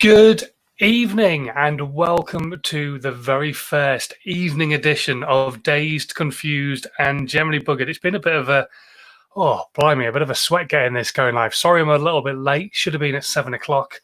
Good evening and welcome to the very first evening edition of Dazed, Confused and Generally Buggered. It's been a bit of a bit of a sweat getting this going live. Sorry I'm a little bit late. Should have been at 7 o'clock.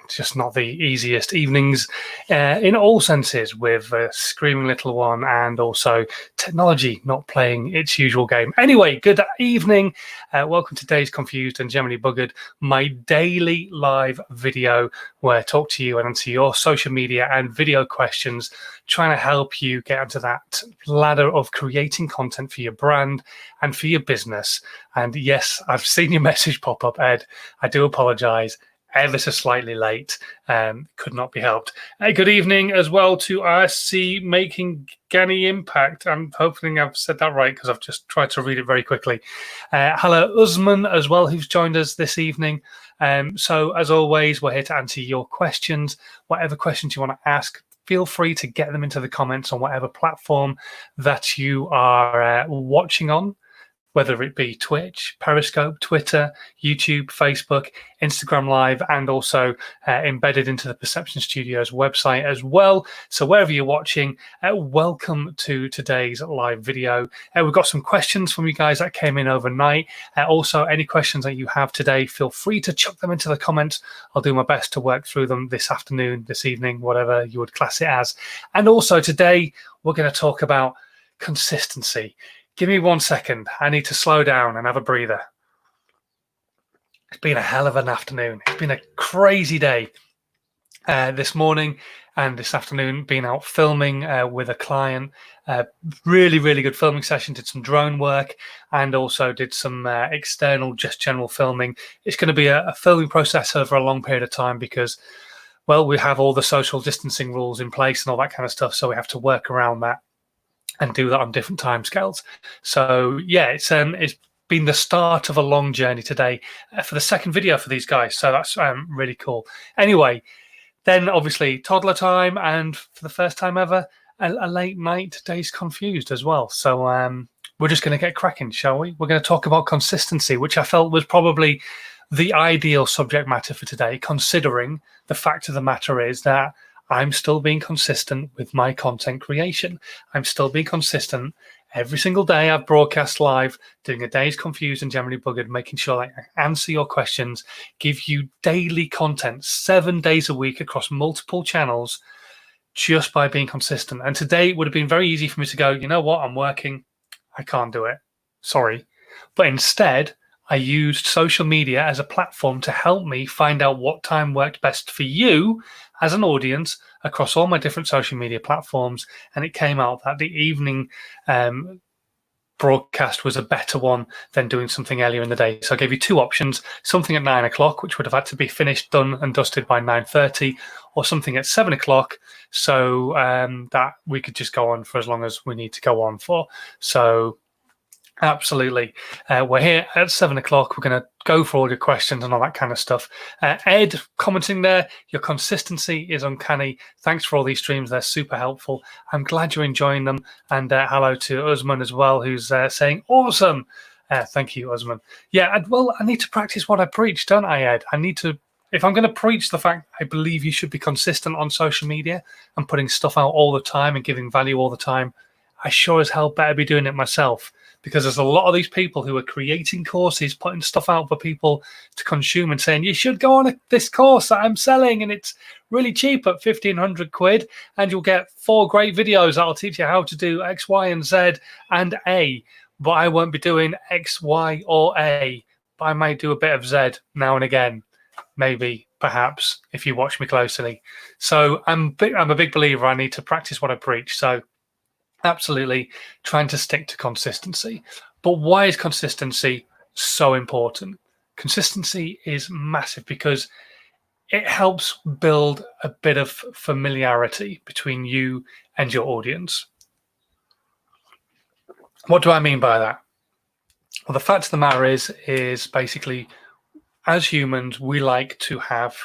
Just not the easiest evenings in all senses, with a screaming little one and also technology not playing its usual game. Anyway, good evening. Welcome to Dazed, Confused and Generally Buggered, my daily live video where I talk to you and answer your social media and video questions, trying to help you get onto that ladder of creating content for your brand and for your business. And yes, I've seen your message pop up, Ed. I do apologize. Ever so slightly late, could not be helped. Good evening as well to RC Making Gani Impact. I'm hoping I've said that right because I've just tried to read it very quickly. Hello, Usman as well, who's joined us this evening. So as always, we're here to answer your questions. Whatever questions you want to ask, feel free to get them into the comments on whatever platform that you are watching on, whether it be Twitch, Periscope, Twitter, YouTube, Facebook, Instagram Live, and also embedded into the Perception Studios website as well. So wherever you're watching, welcome to today's live video. We've got some questions from you guys that came in overnight. Also, any questions that you have today, feel free to chuck them into the comments. I'll do my best to work through them this afternoon, this evening, whatever you would class it as. And also today, we're going to talk about consistency. Give me 1 second. I need to slow down and have a breather. It's been a hell of an afternoon. It's been a crazy day this morning and this afternoon, being out filming with a client. Really, really good filming session. Did some drone work and also did some external, just general filming. It's going to be a filming process over a long period of time because, well, we have all the social distancing rules in place and all that kind of stuff. So we have to work around that and do that on different timescales. So yeah, it's been the start of a long journey today for the second video for these guys. So that's really cool. Anyway, then obviously toddler time, and for the first time ever, a late night Dazed Confused as well. So we're just going to get cracking, shall we? We're going to talk about consistency, which I felt was probably the ideal subject matter for today, considering the fact of the matter is that I'm still being consistent with my content creation. I'm still being consistent. Every single day I've broadcast live, doing a Dazed Confused and Generally Buggered, making sure that I answer your questions, give you daily content 7 days a week across multiple channels, just by being consistent. And today it would have been very easy for me to go, you know what, I'm working, I can't do it, sorry. But instead, I used social media as a platform to help me find out what time worked best for you as an audience across all my different social media platforms. And it came out that the evening broadcast was a better one than doing something earlier in the day. So I gave you two options, something at 9 o'clock, which would have had to be finished, done and dusted by 9:30, or something at 7 o'clock, so that we could just go on for as long as we need to go on for. So absolutely. We're here at 7 o'clock. We're going to go for all your questions and all that kind of stuff. Ed commenting there, your consistency is uncanny. Thanks for all these streams. They're super helpful. I'm glad you're enjoying them. And hello to Usman as well, who's saying, awesome. Thank you, Usman. Yeah, I need to practice what I preach, don't I, Ed? I need to, if I'm going to preach the fact I believe you should be consistent on social media and putting stuff out all the time and giving value all the time, I sure as hell better be doing it myself, because there's a lot of these people who are creating courses, putting stuff out for people to consume and saying, you should go on this course that I'm selling and it's really cheap at 1,500 quid and you'll get 4 great videos that'll teach you how to do X, Y, and Z and A. But I won't be doing X, Y, or A, but I might do a bit of Z now and again, maybe, perhaps, if you watch me closely. So I'm a big believer I need to practice what I preach. So absolutely trying to stick to consistency. But why is consistency so important? Consistency is massive because it helps build a bit of familiarity between you and your audience. What do I mean by that? Well, the fact of the matter is basically, as humans, we like to have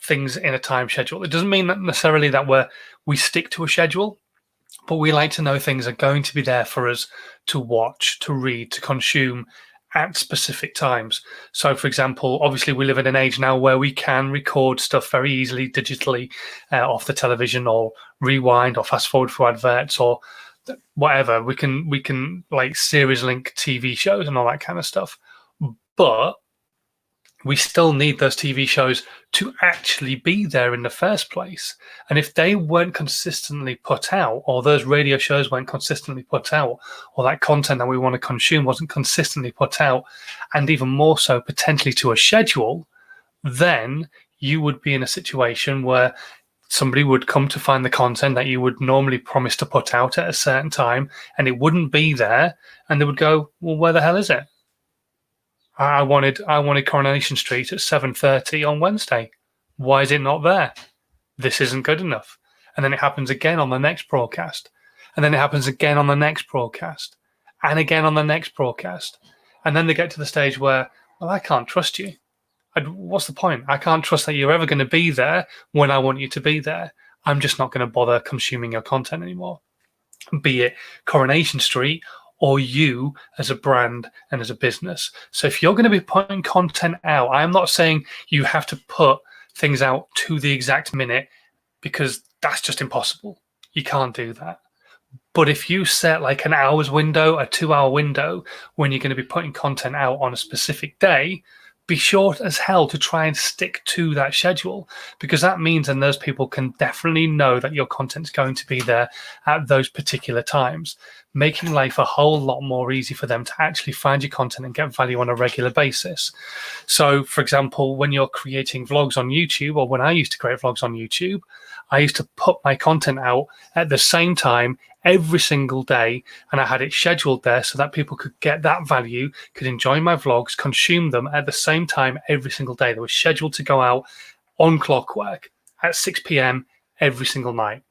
things in a time schedule. It doesn't mean that necessarily that we stick to a schedule, but we like to know things are going to be there for us to watch, to read, to consume at specific times. So, for example, obviously we live in an age now where we can record stuff very easily digitally off the television, or rewind or fast forward for adverts or whatever. We can like series link TV shows and all that kind of stuff. But we still need those TV shows to actually be there in the first place. And if they weren't consistently put out, or those radio shows weren't consistently put out, or that content that we want to consume wasn't consistently put out, and even more so potentially to a schedule, then you would be in a situation where somebody would come to find the content that you would normally promise to put out at a certain time, and it wouldn't be there, and they would go, well, where the hell is it? I wanted Coronation Street at 7:30 on Wednesday. Why is it not there? This isn't good enough. And then it happens again on the next broadcast. And then it happens again on the next broadcast. And again on the next broadcast. And then they get to the stage where, well, I can't trust you. What's the point? I can't trust that you're ever going to be there when I want you to be there. I'm just not going to bother consuming your content anymore. Be it Coronation Street or you as a brand and as a business. So if you're going to be putting content out, I'm not saying you have to put things out to the exact minute, because that's just impossible. You can't do that. But if you set like an hour's window, a 2-hour window, when you're going to be putting content out on a specific day, be sure as hell to try and stick to that schedule, because that means then those people can definitely know that your content's going to be there at those particular times, making life a whole lot more easy for them to actually find your content and get value on a regular basis. So, for example, when you're creating vlogs on YouTube, or when I used to create vlogs on YouTube, I used to put my content out at the same time every single day, and I had it scheduled there so that people could get that value, could enjoy my vlogs, consume them at the same time every single day. They were scheduled to go out on clockwork at 6 p.m. every single night.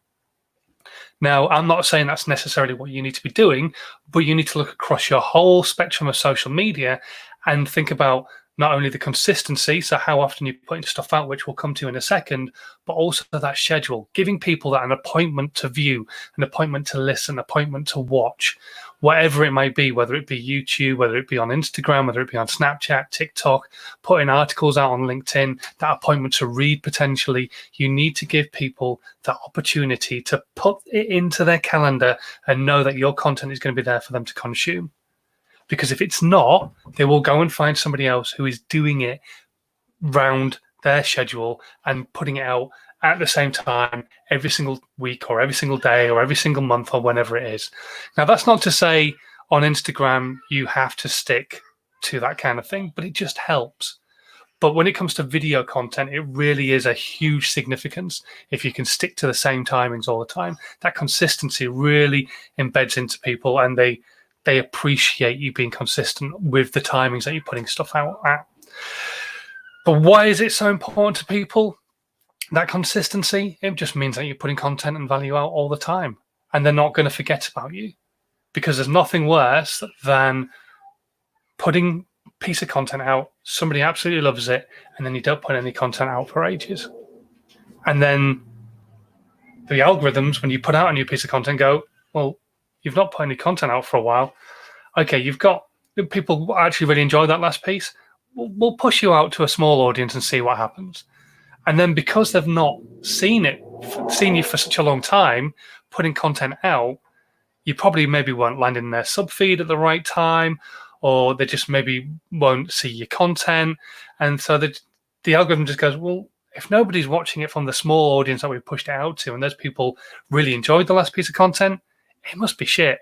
Now, I'm not saying that's necessarily what you need to be doing, but you need to look across your whole spectrum of social media and think about not only the consistency, so how often you're putting stuff out, which we'll come to in a second, but also that schedule, giving people that an appointment to view, an appointment to listen, an appointment to watch, whatever it might be, whether it be YouTube, whether it be on Instagram, whether it be on Snapchat, TikTok, putting articles out on LinkedIn, that appointment to read potentially. You need to give people that opportunity to put it into their calendar and know that your content is going to be there for them to consume. Because if it's not, they will go and find somebody else who is doing it round their schedule and putting it out at the same time every single week or every single day or every single month or whenever it is. Now, that's not to say on Instagram you have to stick to that kind of thing, but it just helps. But when it comes to video content, it really is a huge significance if you can stick to the same timings all the time. That consistency really embeds into people, and they appreciate you being consistent with the timings that you're putting stuff out at. But why is it so important to people? That consistency, it just means that you're putting content and value out all the time, and they're not going to forget about you, because there's nothing worse than putting a piece of content out, somebody absolutely loves it, and then you don't put any content out for ages. And then the algorithms, when you put out a new piece of content, go, well, you've not put any content out for a while. Okay, you've got people who actually really enjoy that last piece. We'll push you out to a small audience and see what happens. And then because they've not seen you for such a long time, putting content out, you probably maybe won't land in their sub feed at the right time, or they just maybe won't see your content. And so the algorithm just goes, well, if nobody's watching it from the small audience that we pushed it out to, and those people really enjoyed the last piece of content, it must be shit.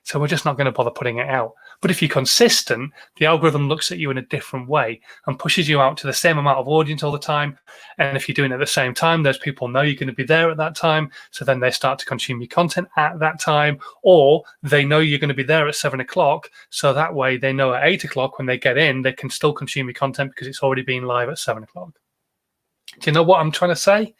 So we're just not going to bother putting it out. But if you're consistent, the algorithm looks at you in a different way and pushes you out to the same amount of audience all the time. And if you're doing it at the same time, those people know you're going to be there at that time. So then they start to consume your content at that time, or they know you're going to be there at 7 o'clock. So that way they know at 8 o'clock when they get in, they can still consume your content because it's already been live at 7 o'clock. Do you know what I'm trying to say?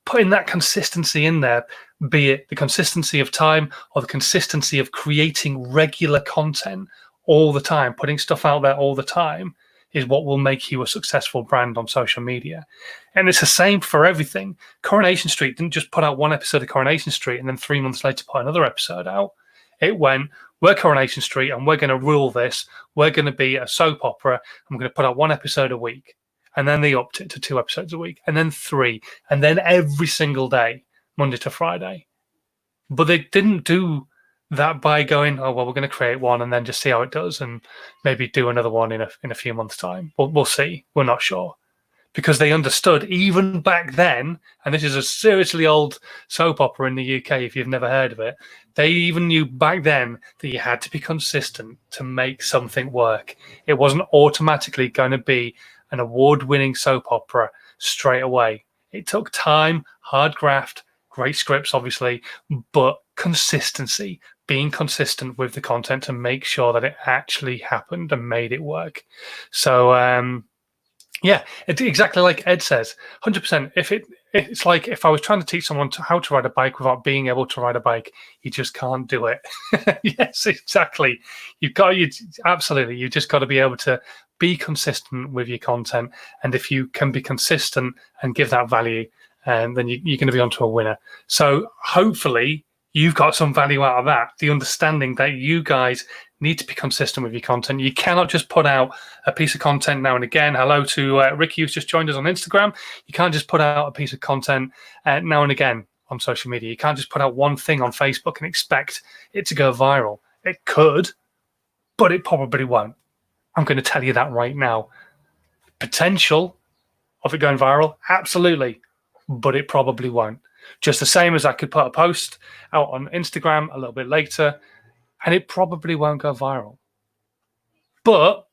Putting that consistency in there, be it the consistency of time or the consistency of creating regular content all the time, putting stuff out there all the time, is what will make you a successful brand on social media. And it's the same for everything. Coronation Street didn't just put out one episode of Coronation Street and then 3 months later put another episode out. It went, we're Coronation Street and we're going to rule this. We're going to be a soap opera and we're going to put out 1 episode a week. And then they upped it to 2 episodes a week, and then 3, and then every single day, Monday to Friday. But they didn't do that by going, oh, well, we're going to create one and then just see how it does and maybe do another one in a few months' time. We'll see. We're not sure. Because they understood even back then, and this is a seriously old soap opera in the UK if you've never heard of it, they even knew back then that you had to be consistent to make something work. It wasn't automatically going to be an award-winning soap opera straight away. It took time, hard graft, great scripts, obviously, but consistency, being consistent with the content to make sure that it actually happened and made it work. So, yeah, it's exactly like Ed says, 100%. It's like if I was trying to teach someone how to ride a bike without being able to ride a bike, you just can't do it. Yes, exactly. Absolutely. You just got to be able to be consistent with your content. And if you can be consistent and give that value, then you're going to be onto a winner. So hopefully you've got some value out of that. The understanding that you guys need to be consistent with your content. You cannot just put out a piece of content now and again. Hello to Ricky, who's just joined us on Instagram. You can't just put out a piece of content now and again on social media. You can't just put out one thing on Facebook and expect it to go viral. It could, but it probably won't. I'm going to tell you that right now. Potential of it going viral, absolutely, but it probably won't. Just the same as I could put a post out on Instagram a little bit later, and it probably won't go viral. But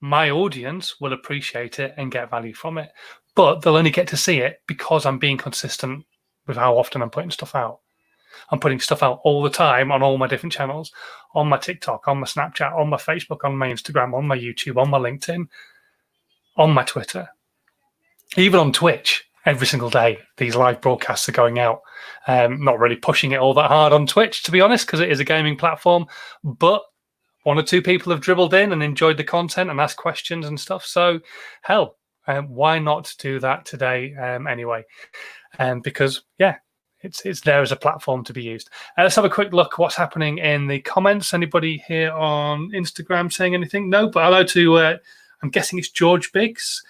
my audience will appreciate it and get value from it. But they'll only get to see it because I'm being consistent with how often I'm putting stuff out. I'm putting stuff out all the time on all my different channels, on my TikTok, on my Snapchat, on my Facebook, on my Instagram, on my YouTube, on my LinkedIn, on my Twitter, even on Twitch. Every single day, these live broadcasts are going out. Not really pushing it all that hard on Twitch, to be honest, because it is a gaming platform. But 1 or 2 people have dribbled in and enjoyed the content and asked questions and stuff. So, hell, why not do that today anyway? Because, yeah, it's there as a platform to be used. Let's have a quick look what's happening in the comments. Anybody here on Instagram saying anything? No, but hello to, I'm guessing it's George Biggs.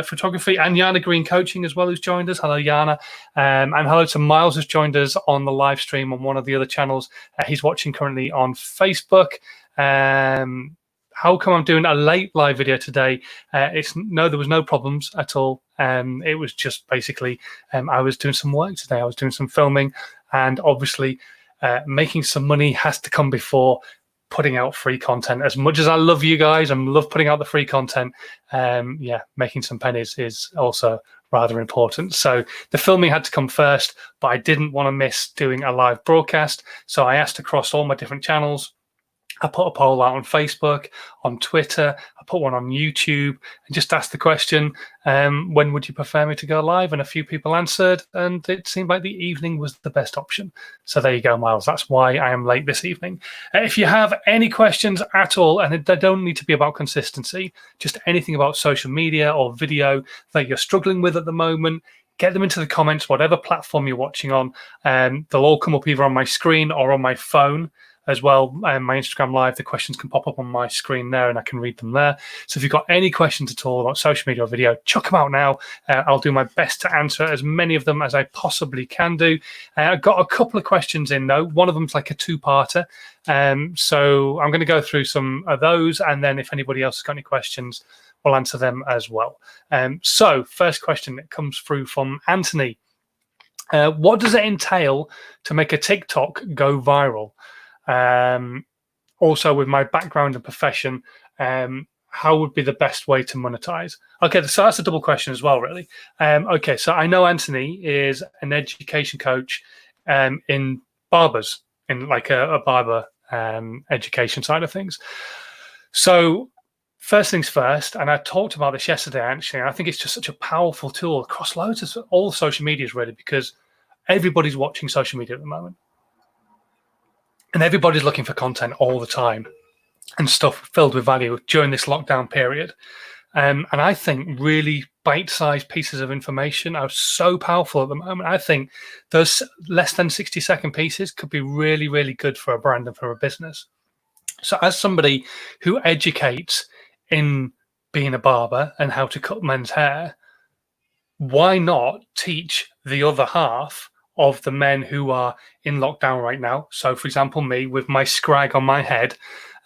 Photography, and Yana Green Coaching as well, who's joined us. Hello, Yana. And hello to Miles, who's joined us on the live stream on one of the other channels. He's watching currently on Facebook. How come I'm doing a late live video today? There was no problems at all. It was just basically I was doing some work today. I was doing some filming, and obviously making some money has to come before putting out free content. As much as I love you guys and love putting out the free content, making some pennies is also rather important. So the filming had to come first, but I didn't want to miss doing a live broadcast. So I asked across all my different channels. I put a poll out on Facebook, on Twitter, I put one on YouTube, and just asked the question, when would you prefer me to go live? And a few people answered, and it seemed like the evening was the best option. So there you go, Miles. That's why I am late this evening. If you have any questions at all, and they don't need to be about consistency, just anything about social media or video that you're struggling with at the moment, get them into the comments, whatever platform you're watching on. They'll all come up either on my screen or on my phone as well. My Instagram Live, the questions can pop up on my screen there and I can read them there. So if you've got any questions at all about social media or video, chuck them out now. I'll do my best to answer as many of them as I possibly can do. I've got a couple of questions in though. One of them's like a 2-parter. So I'm going to go through some of those, and then if anybody else has got any questions, we'll answer them as well. So first question that comes through from Anthony. What does it entail to make a TikTok go viral? Also, with my background and profession, how would be the best way to monetize? Okay, so that's a double question as well, really. Okay, so I know Anthony is an education coach in barbers, in like a barber education side of things. So first things first, and I talked about this yesterday, actually, and I think it's just such a powerful tool across loads of all social medias, really, because everybody's watching social media at the moment. And everybody's looking for content all the time and stuff filled with value during this lockdown period. And I think really bite-sized pieces of information are so powerful at the moment. I think those less than 60-second pieces could be really, really good for a brand and for a business. So as somebody who educates in being a barber and how to cut men's hair, why not teach the other half of the men who are in lockdown right now? So, for example, me with my scrag on my head,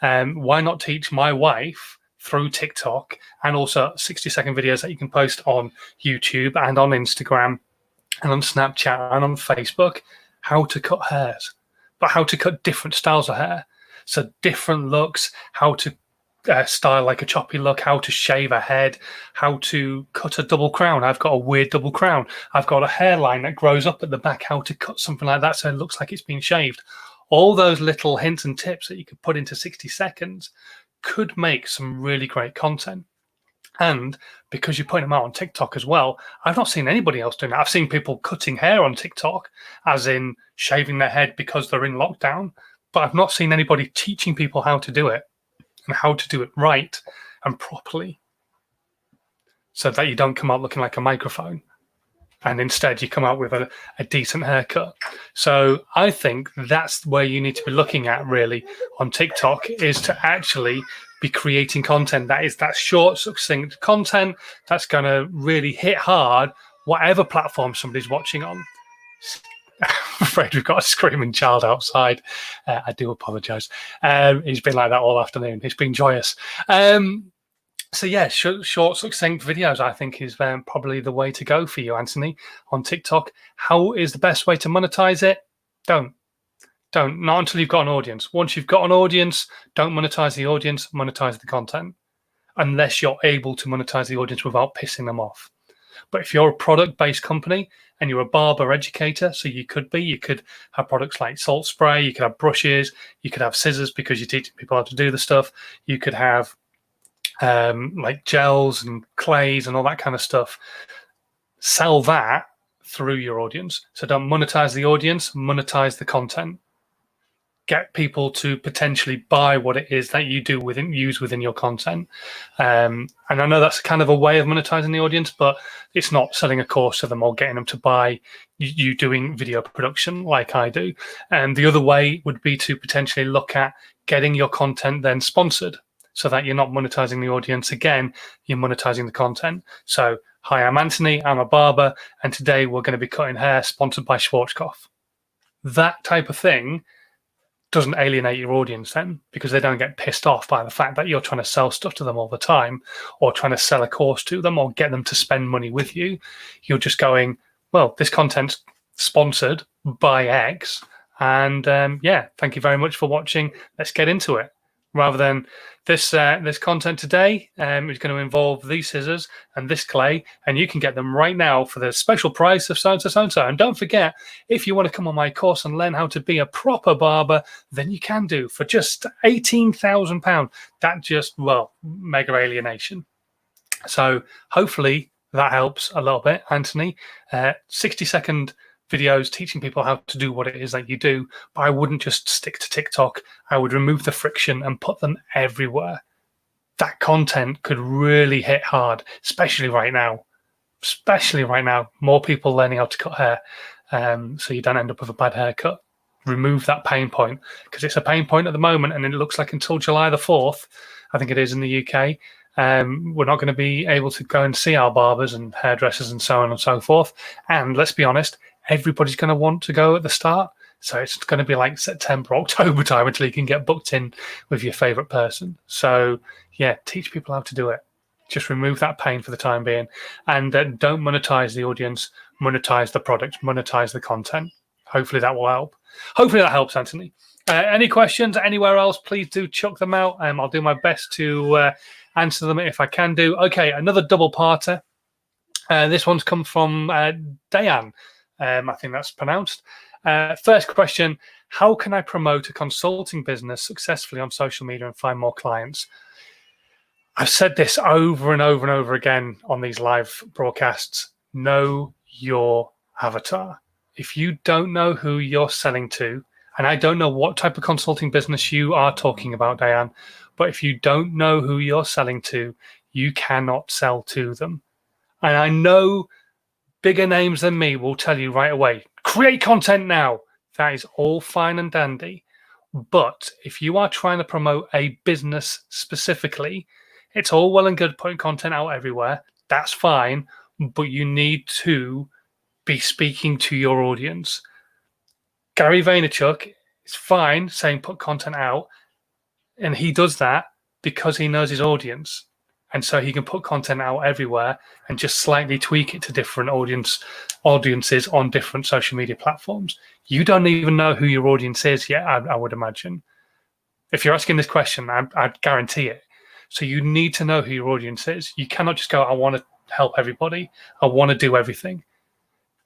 why not teach my wife through TikTok and also 60-second videos that you can post on YouTube and on Instagram and on Snapchat and on Facebook how to cut hairs, but how to cut different styles of hair. So different looks, how to style like a choppy look, how to shave a head, how to cut a double crown. I've got a weird double crown. I've got a hairline that grows up at the back, how to cut something like that so it looks like it's been shaved. All those little hints and tips that you could put into 60 seconds could make some really great content. And because you're putting them out on TikTok as well, I've not seen anybody else doing that. I've seen people cutting hair on TikTok, as in shaving their head because they're in lockdown, but I've not seen anybody teaching people how to do it and how to do it right and properly so that you don't come out looking like a microphone and instead you come out with a decent haircut. So I think that's where you need to be looking at really on TikTok, is to actually be creating content that is that short, succinct content that's going to really hit hard whatever platform somebody's watching on. I'm afraid we've got a screaming child outside. I do apologise. He's been like that all afternoon. It's been joyous. So yeah, short, succinct videos, I think, is probably the way to go for you, Anthony, on TikTok. How is the best way to monetize it? Don't. Not until you've got an audience. Once you've got an audience, don't monetize the audience, monetize the content. Unless you're able to monetize the audience without pissing them off. But if you're a product-based company and you're a barber educator, so you could have products like salt spray, you could have brushes, you could have scissors because you're teaching people how to do the stuff. You could have like gels and clays and all that kind of stuff. Sell that through your audience. So don't monetize the audience, monetize the content. Get people to potentially buy what it is that you do use within your content. And I know that's kind of a way of monetizing the audience, but it's not selling a course to them or getting them to buy you doing video production like I do. And the other way would be to potentially look at getting your content then sponsored, so that you're not monetizing the audience again, you're monetizing the content. So, hi, I'm Anthony, I'm a barber, and today we're going to be cutting hair sponsored by Schwarzkopf. That type of thing doesn't alienate your audience then, because they don't get pissed off by the fact that you're trying to sell stuff to them all the time or trying to sell a course to them or get them to spend money with you. You're just going, well, this content's sponsored by X, and yeah, thank you very much for watching. Let's get into it. Rather than this content today is going to involve these scissors and this clay, and you can get them right now for the special price of so-and-so, so-and-so. And don't forget, if you want to come on my course and learn how to be a proper barber, then you can do for just £18,000. That just, well, mega alienation. So hopefully that helps a little bit, Anthony. 60-second videos teaching people how to do what it is that you do, but I wouldn't just stick to TikTok. I would remove the friction and put them everywhere. That content could really hit hard, especially right now. More people learning how to cut hair, so you don't end up with a bad haircut. Remove that pain point, because it's a pain point at the moment, and it looks like until July the 4th, I think it is in the UK, we're not going to be able to go and see our barbers and hairdressers and so on and so forth. And let's be honest, everybody's going to want to go at the start. So it's going to be like September, October time until you can get booked in with your favorite person. So yeah, teach people how to do it. Just remove that pain for the time being. And don't monetize the audience, monetize the product, monetize the content. Hopefully that will help. Hopefully that helps, Anthony. Any questions anywhere else, please do chuck them out. I'll do my best to answer them if I can do. Okay, another double-parter. This one's come from Dayan. I think that's pronounced. First question, how can I promote a consulting business successfully on social media and find more clients? I've said this over and over and over again on these live broadcasts. Know your avatar. If you don't know who you're selling to, and I don't know what type of consulting business you are talking about, Diane, but if you don't know who you're selling to, you cannot sell to them. And I know bigger names than me will tell you right away, create content now. That is all fine and dandy. But if you are trying to promote a business specifically, it's all well and good putting content out everywhere. That's fine, but you need to be speaking to your audience. Gary Vaynerchuk is fine saying put content out, and he does that because he knows his audience. And so he can put content out everywhere and just slightly tweak it to different audiences on different social media platforms. You don't even know who your audience is yet, I would imagine. If you're asking this question, I'd guarantee it. So you need to know who your audience is. You cannot just go, I want to help everybody. I want to do everything.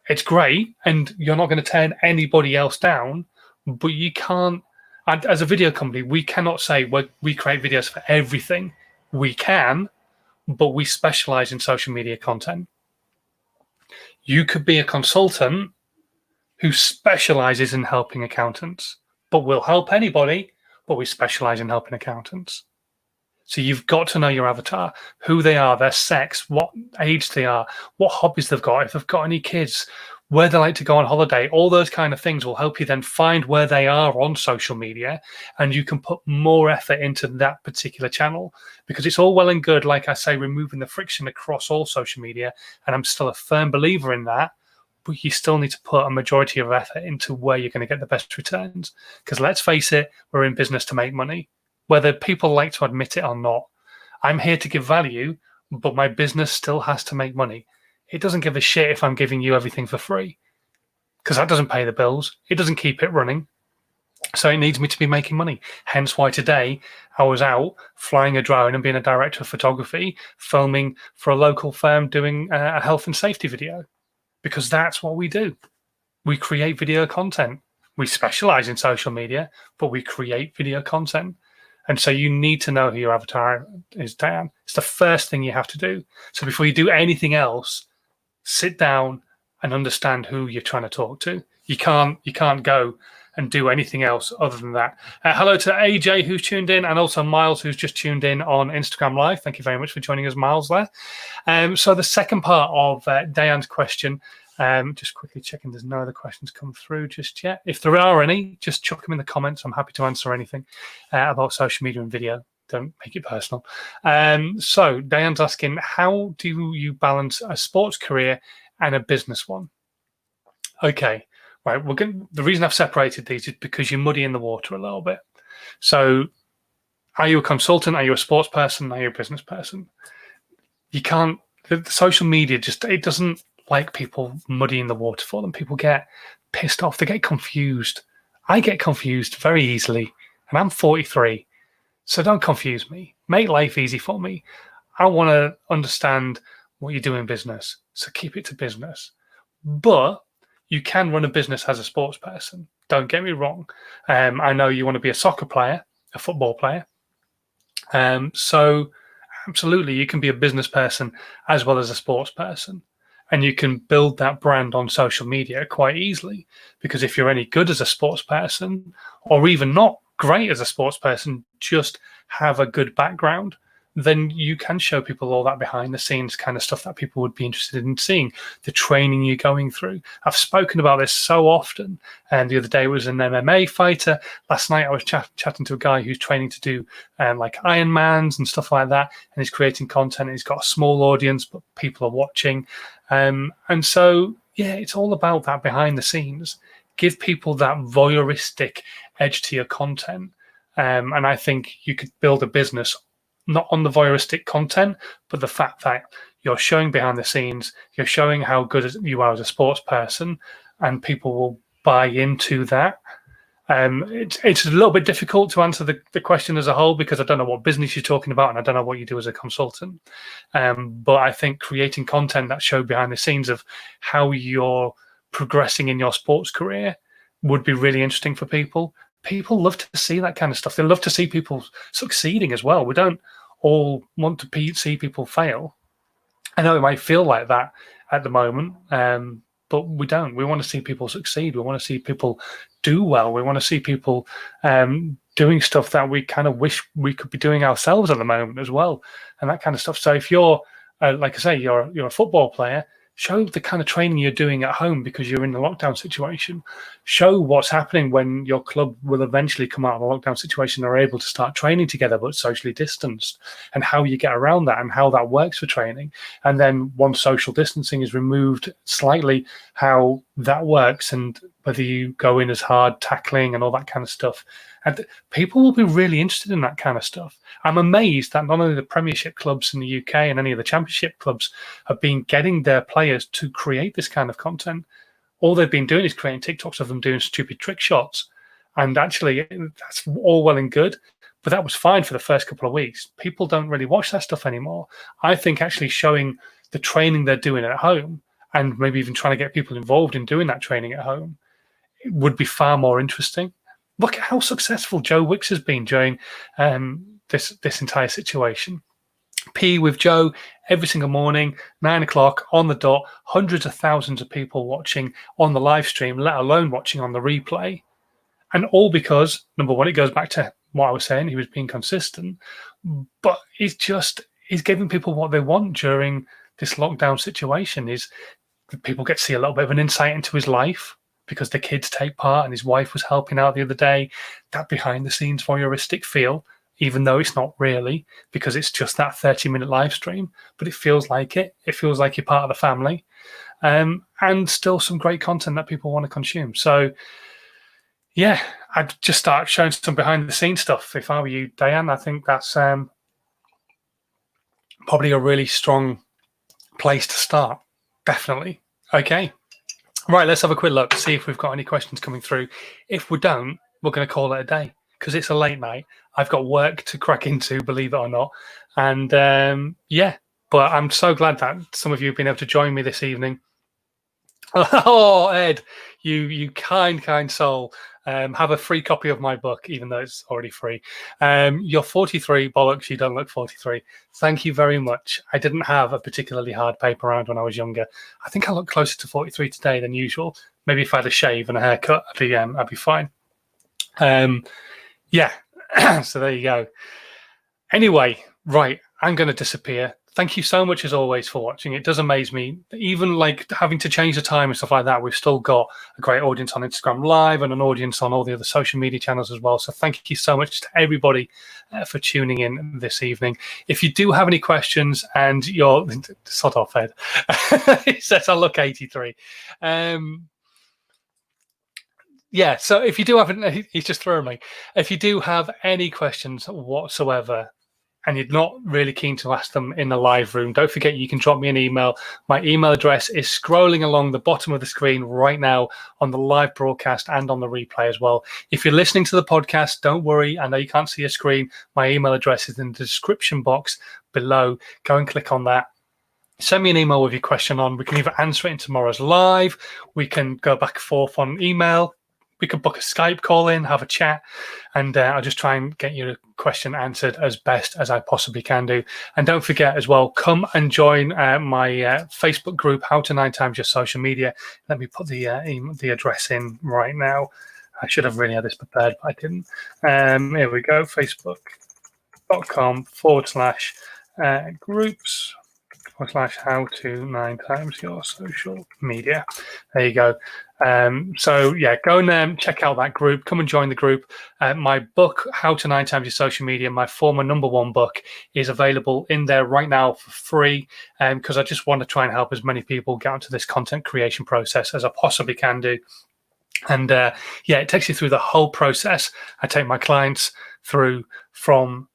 It's great, and you're not going to turn anybody else down, but you can't. And as a video company, we cannot say we create videos for everything. We can, but we specialize in social media content. You could be a consultant who specializes in helping accountants, but we'll help anybody, but we specialize in helping accountants. So you've got to know your avatar, who they are, their sex, what age they are, what hobbies they've got, if they've got any kids, where they like to go on holiday. All those kind of things will help you then find where they are on social media, and you can put more effort into that particular channel, because it's all well and good, like I say, removing the friction across all social media, and I'm still a firm believer in that, but you still need to put a majority of effort into where you're going to get the best returns. Because let's face it, we're in business to make money, whether people like to admit it or not. I'm here to give value, but my business still has to make money. It doesn't give a shit if I'm giving you everything for free, because that doesn't pay the bills. It doesn't keep it running. So it needs me to be making money. Hence why today I was out flying a drone and being a director of photography, filming for a local firm doing a health and safety video, because that's what we do. We create video content. We specialize in social media, but we create video content. And so you need to know who your avatar is, Dan. It's the first thing you have to do. So before you do anything else, sit down and understand who you're trying to talk to. You can't go and do anything else other than that. Hello to AJ who's tuned in, and also Miles who's just tuned in on Instagram Live. Thank you very much for joining us, Miles, there. So the second part of Diane's question, just quickly checking there's no other questions come through just yet. If there are any, just chuck them in the comments. I'm happy to answer anything about social media and video. Don't make it personal. So Diane's asking, how do you balance a sports career and a business one? Okay, right. The reason I've separated these is because you're muddying the water a little bit. So are you a consultant? Are you a sports person? Are you a business person? You can't, the social media it doesn't like people muddying the water for them. People get pissed off. They get confused. I get confused very easily, and I'm 43. So don't confuse me. Make life easy for me. I want to understand what you do in business. So keep it to business. But you can run a business as a sports person. Don't get me wrong. I know you want to be a soccer player, a football player. So absolutely, you can be a business person as well as a sports person. And you can build that brand on social media quite easily. Because if you're any good as a sports person, or even not great as a sports person, just have a good background, then you can show people all that behind the scenes kind of stuff that people would be interested in seeing, the training you're going through. I've spoken about this so often, and the other day was an MMA fighter. Last night I was chatting to a guy who's training to do like Ironmans and stuff like that, and he's creating content. He's got a small audience, but people are watching. And so, yeah, it's all about that behind the scenes. Give people that voyeuristic edge to your content. And I think you could build a business not on the voyeuristic content, but the fact that you're showing behind the scenes, you're showing how good you are as a sports person, and people will buy into that. It's a little bit difficult to answer the question as a whole, because I don't know what business you're talking about, and I don't know what you do as a consultant. But I think creating content that show behind the scenes of how you're progressing in your sports career would be really interesting for people. People love to see that kind of stuff. They love to see people succeeding as well. We don't all want to see people fail. I know it might feel like that at the moment, but we don't. We want to see people succeed. We want to see people do well. We want to see people doing stuff that we kind of wish we could be doing ourselves at the moment as well, and that kind of stuff. So if you're, like I say, you're a football player, show the kind of training you're doing at home because you're in the lockdown situation. Show what's happening when your club will eventually come out of a lockdown situation and are able to start training together but socially distanced, and how you get around that and how that works for training. And then once social distancing is removed slightly, how that works and whether you go in as hard tackling and all that kind of stuff. And people will be really interested in that kind of stuff. I'm amazed that not only the Premiership clubs in the UK and any of the Championship clubs have been getting their players to create this kind of content. All they've been doing is creating TikToks of them doing stupid trick shots. And actually, that's all well and good, but that was fine for the first couple of weeks. People don't really watch that stuff anymore. I think actually showing the training they're doing at home and maybe even trying to get people involved in doing that training at home would be far more interesting. Look at how successful Joe Wicks has been during this entire situation. P with Joe every single morning, 9 o'clock on the dot, hundreds of thousands of people watching on the live stream, let alone watching on the replay. And all because, number one, it goes back to what I was saying, he was being consistent, but he's giving people what they want during this lockdown situation. Is people get to see a little bit of an insight into his life, because the kids take part and his wife was helping out the other day. That behind the scenes voyeuristic feel, even though it's not really, because it's just that 30-minute live stream, but it feels like it. It feels like you're part of the family, and still some great content that people want to consume. So yeah, I'd just start showing some behind the scenes stuff. If I were you, Diane, I think that's probably a really strong place to start. Definitely. Okay. Right, let's have a quick look, see if we've got any questions coming through. If we don't, we're going to call it a day because it's a late night. I've got work to crack into, believe it or not. And yeah, but I'm so glad that some of you have been able to join me this evening. Oh, Ed, you kind soul. Have a free copy of my book, even though it's already free. You're 43, bollocks, you don't look 43. Thank you very much. I didn't have a particularly hard paper round when I was younger. I think I look closer to 43 today than usual. Maybe if I had a shave and a haircut, I'd be fine. Yeah, so there you go. Anyway, right, I'm going to disappear. Thank you so much, as always, for watching. It does amaze me. Even like having to change the time and stuff like that, we've still got a great audience on Instagram Live and an audience on all the other social media channels as well. So thank you so much to everybody for tuning in this evening. If you do have any questions and you're... Sod off, Ed. He says, I look 83. Yeah, so if you do have... He's just throwing me. If you do have any questions whatsoever, and you're not really keen to ask them in the live room, don't forget you can drop me an email. My email address is scrolling along the bottom of the screen right now on the live broadcast and on the replay as well. If you're listening to the podcast, don't worry. I know you can't see a screen. My email address is in the description box below. Go and click on that. Send me an email with your question on. We can either answer it in tomorrow's live. We can go back and forth on email. We could book a Skype call in, have a chat, and I'll just try and get your question answered as best as I possibly can do. And don't forget as well, come and join my Facebook group, How to 9 Times Your Social Media. Let me put the address in right now. I should have really had this prepared, but I didn't. Here we go, facebook.com/groups. /how to 9 times your social media. There you go. So yeah, go and check out that group. Come and join the group. My book, How to 9 Times Your Social Media, my former #1 book, is available in there right now for free, because I just want to try and help as many people get onto this content creation process as I possibly can do. And yeah, it takes you through the whole process. I take my clients through from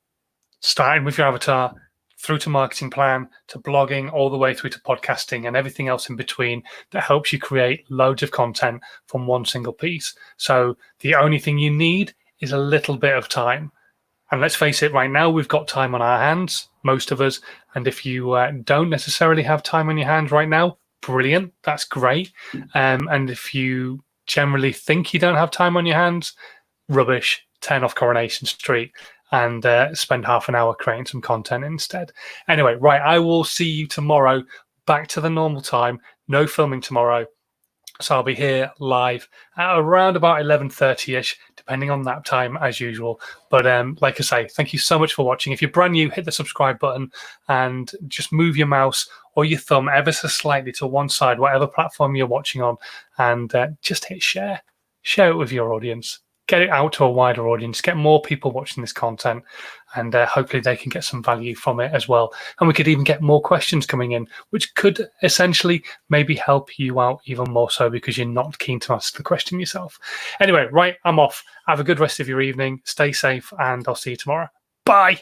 starting with your avatar, through to marketing plan, to blogging, all the way through to podcasting and everything else in between that helps you create loads of content from one single piece. So the only thing you need is a little bit of time. And let's face it, right now we've got time on our hands, most of us. And if you don't necessarily have time on your hands right now, brilliant, that's great. And if you generally think you don't have time on your hands, rubbish, turn off Coronation Street and spend half an hour creating some content instead. Anyway, right, I will see you tomorrow, back to the normal time, no filming tomorrow. So I'll be here live at around about 11:30ish, depending on that time as usual. But like I say, thank you so much for watching. If you're brand new, hit the subscribe button and just move your mouse or your thumb ever so slightly to one side, whatever platform you're watching on, and just hit share. Share it with your audience. Get it out to a wider audience. Get more people watching this content, and hopefully they can get some value from it as well. And we could even get more questions coming in, which could essentially maybe help you out even more so because you're not keen to ask the question yourself. Anyway, right, I'm off. Have a good rest of your evening. Stay safe, and I'll see you tomorrow. Bye.